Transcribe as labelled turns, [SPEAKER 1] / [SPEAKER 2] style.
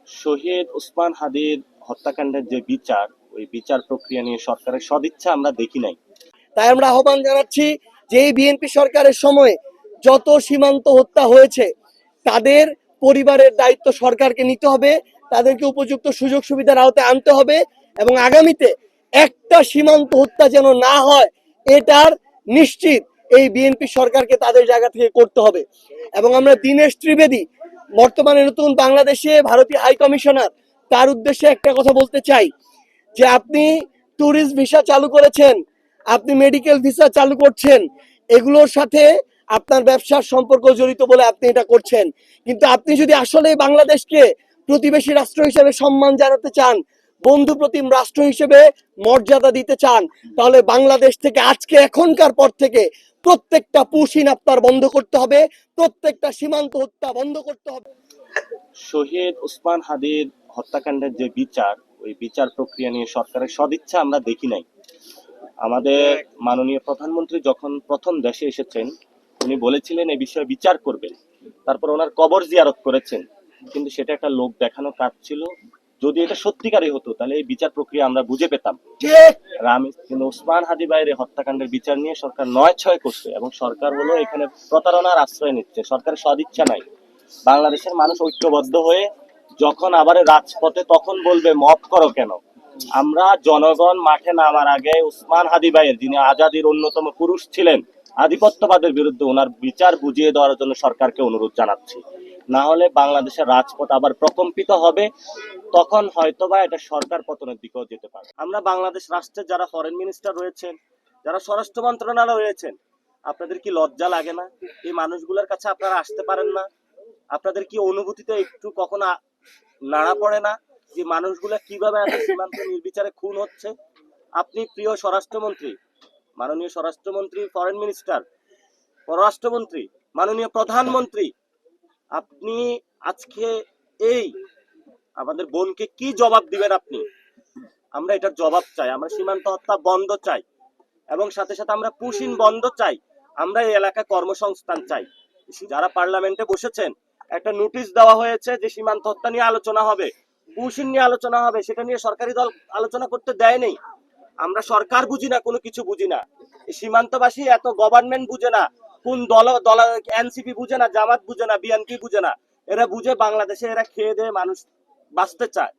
[SPEAKER 1] শহীদ ওসমান হাদির হত্যাকাণ্ডের যে বিচার, ওই বিচার প্রক্রিয়া নিয়ে সরকারের সদিচ্ছা আমরা দেখি নাই।
[SPEAKER 2] তাই আমরা আহ্বান জানাচ্ছি যে এই বিএনপি সরকারের সময়ে যত সীমান্ত হত্যা হয়েছে তাদের পরিবারের দায়িত্ব সরকারকে নিতে হবে, তাদেরকে উপযুক্ত সুযোগ সুবিধার আওতায় আনতে হবে এবং আগামীতে একটা সীমান্ত হত্যা যেন না হয় এটার নিশ্চিত এই বিএনপি সরকারকে তাদের জায়গা থেকে করতে হবে। এবং আমরা দীনেশ ত্রিবেদী, বর্তমানে নতুন বাংলাদেশে ভারতীয় হাই কমিশনার, তার উদ্দেশ্যে একটা কথা বলতে চাই যে আপনি ট্যুরিস্ট ভিসা চালু করেছেন, আপনি মেডিকেল ভিসা চালু করছেন, এগুলোর সাথে আপনার ব্যবসার সম্পর্ক জড়িত বলে আপনি এটা করছেন। কিন্তু আপনি যদি আসলে বাংলাদেশকে প্রতিবেশী রাষ্ট্র হিসেবে সম্মান জানাতে চান, বন্ধু প্রতিম রাষ্ট্র হিসেবে মর্যাদা দিতে চান, তাহলে বাংলাদেশ থেকে আজকে এখনকার পর থেকে প্রত্যেকটা পুশিন আপনার বন্ধ করতে হবে, প্রত্যেকটা সীমান্ত হত্যা বন্ধ করতে হবে।
[SPEAKER 1] শহীদ ওসমান হাদির হত্যাকাণ্ডের যে বিচার, ওই বিচার প্রক্রিয়া নিয়ে সরকারের সদিচ্ছা আমরা দেখি নাই। আমাদের মাননীয় প্রধানমন্ত্রী যখন প্রথম দেশে এসেছেন, উনি বলেছিলেন এই বিষয়ে বিচার করবেন, তারপর ওনার কবর জিয়ারত করেছেন, কিন্তু সেটা একটা লোক দেখানো কাজ ছিল। যদি এটা সত্যিকারই হতো তাহলে এই বিচার প্রক্রিয়া আমরা বুঝে পেতাম। আর আমি কিন্তু ওসমান হাদি ভাইয়ের হত্যাকাণ্ডের বিচার নিয়ে সরকার ৯/৬ করছে এবং সরকার হলো এখানে প্রতারণার আশ্রয় নিচ্ছে। সরকারের সদিচ্ছা নাই। বাংলাদেশের মানুষ ঐক্যবদ্ধ হয়ে যখন আবার রাজপথে, তখন বলবে মব করো কেন। আমরা জনগণ মাঠে নামার আগে ওসমান হাদি ভাইয়ের, যিনি আজাদির অন্যতম পুরুষ ছিলেন, আধিপত্যবাদের বিরুদ্ধে ওনার বিচার বুঝিয়ে দেওয়ার জন্য সরকারকে অনুরোধ জানাচ্ছি। না হলে বাংলাদেশের রাজপথ আবার প্রকম্পিত হবে, তখন হয়তোবা এটা সরকার পতনের দিকেও যেতে পারে। আমরা বাংলাদেশ রাষ্ট্রের যারা ফরেন মিনিস্টার রয়েছেন, যারা স্বরাষ্ট্র মন্ত্রণালয়ে রয়েছেন, আপনাদের কি লজ্জা লাগে না? এই মানুষগুলোর কাছে আপনারা আসতে পারেন না? আপনাদের কি অনুভূতিতে একটু কখনো নাড়া পড়ে না যে মানুষগুলো কিভাবে এত সীমান্ত নির্বিচারে খুন হচ্ছে? আপনি প্রিয় স্বরাষ্ট্রমন্ত্রী, মাননীয় স্বরাষ্ট্রমন্ত্রী, ফরেন মিনিস্টার, পররাষ্ট্রমন্ত্রী, মাননীয় প্রধানমন্ত্রী, আপনি আজকে এই আমাদের বোনকে কি জবাব দিবেন আপনি? আমরা এটার জবাব চাই। আমরা সীমান্ত হত্যা বন্ধ চাই এবং সাথে সাথে আমরা পুশিন বন্ধ চাই। আমরা এই এলাকায় কর্মসংস্থান চাই। যারা পার্লামেন্টে বসেছেন, একটা নোটিশ দেওয়া হয়েছে যে সীমান্ত হত্যা নিয়ে আলোচনা হবে, পুশিন নিয়ে আলোচনা হবে, সেটা নিয়ে সরকারি দল আলোচনা করতে দেয়নি। আমরা সরকার বুঝি না, কোনো কিছু বুঝি না। সীমান্তবাসী এত গভর্নমেন্ট বুঝে না, কোন দল এনসিপি বুঝে না, জামাত বুঝে না, বিএনপি বুঝে না। এরা বুঝে বাংলাদেশে এরা খেয়ে দিয়ে মানুষ বাঁচতে চায়।